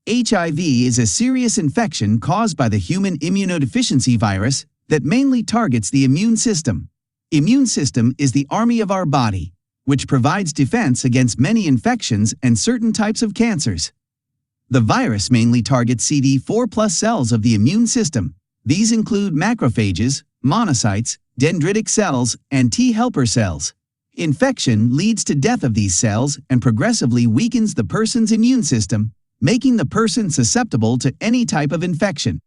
HIV is a serious infection caused by the human immunodeficiency virus that mainly targets the immune system. Immune system is the army of our body, which provides defense against many infections and certain types of cancers. The virus mainly targets CD4+ cells of the immune system. These include macrophages, monocytes, dendritic cells, and T helper cells. Infection leads to death of these cells and progressively weakens the person's immune system, making the person susceptible to any type of infection.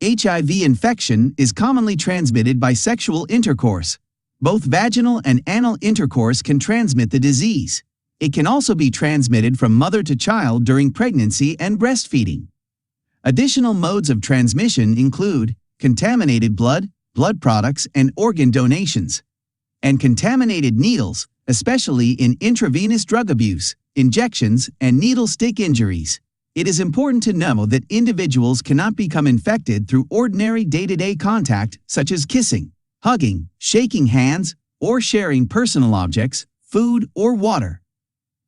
HIV infection is commonly transmitted by sexual intercourse. Both vaginal and anal intercourse can transmit the disease. It can also be transmitted from mother to child during pregnancy and breastfeeding. Additional modes of transmission include contaminated blood, blood products, and organ donations, and contaminated needles, especially in intravenous drug abuse, injections, and needle stick injuries. It is important to know that individuals cannot become infected through ordinary day-to-day contact such as kissing, hugging, shaking hands, or sharing personal objects, food, or water.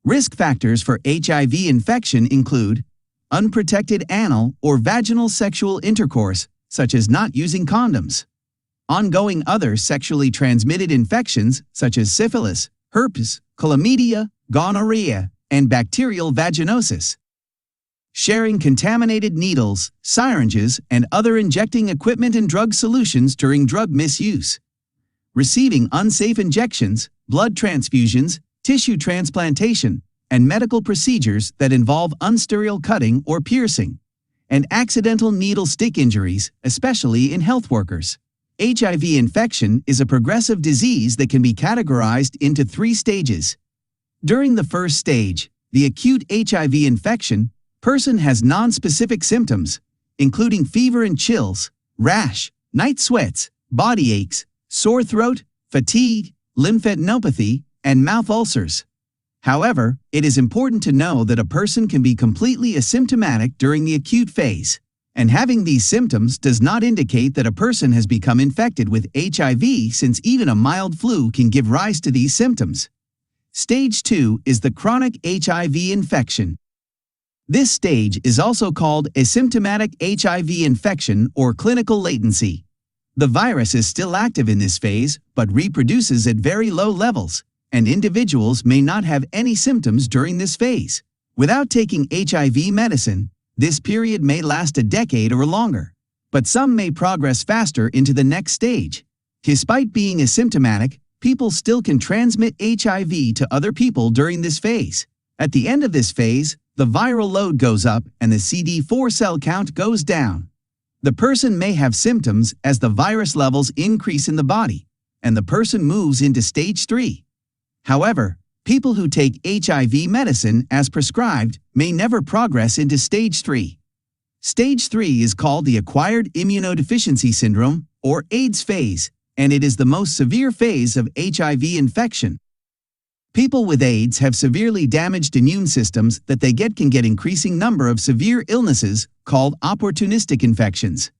Risk factors for HIV infection include unprotected anal or vaginal sexual intercourse, such as not using condoms. Ongoing other sexually transmitted infections such as syphilis, herpes, chlamydia, gonorrhea, and bacterial vaginosis. Sharing contaminated needles, syringes, and other injecting equipment and drug solutions during drug misuse. Receiving unsafe injections, blood transfusions, tissue transplantation, and medical procedures that involve unsterile cutting or piercing. And accidental needle stick injuries, especially in health workers. HIV infection is a progressive disease that can be categorized into 3 stages. During the first stage, the acute HIV infection, person has non-specific symptoms, including fever and chills, rash, night sweats, body aches, sore throat, fatigue, lymphadenopathy, and mouth ulcers. However, it is important to know that a person can be completely asymptomatic during the acute phase, and having these symptoms does not indicate that a person has become infected with HIV, since even a mild flu can give rise to these symptoms. Stage 2 is the chronic HIV infection. This stage is also called asymptomatic HIV infection or clinical latency. The virus is still active in this phase but reproduces at very low levels, and individuals may not have any symptoms during this phase. Without taking HIV medicine, this period may last a decade or longer, but some may progress faster into the next stage. Despite being asymptomatic, people still can transmit HIV to other people during this phase. At the end of this phase, the viral load goes up and the CD4 cell count goes down. The person may have symptoms as the virus levels increase in the body, and the person moves into stage 3. However, people who take HIV medicine as prescribed may never progress into stage 3. Stage 3 is called the acquired immunodeficiency syndrome, or AIDS phase, and it is the most severe phase of HIV infection. People with AIDS have severely damaged immune systems that they can get increasing number of severe illnesses called opportunistic infections.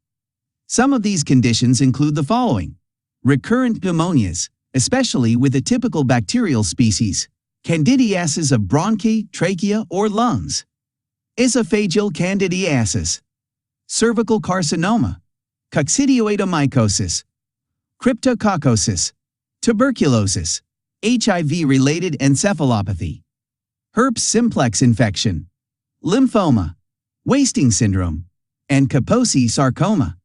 Some of these conditions include the following: recurrent pneumonias, especially with a typical bacterial species, candidiasis of bronchi, trachea, or lungs, esophageal candidiasis, cervical carcinoma, coccidioidomycosis, cryptococcosis, tuberculosis, HIV-related encephalopathy, herpes simplex infection, lymphoma, wasting syndrome, and Kaposi sarcoma.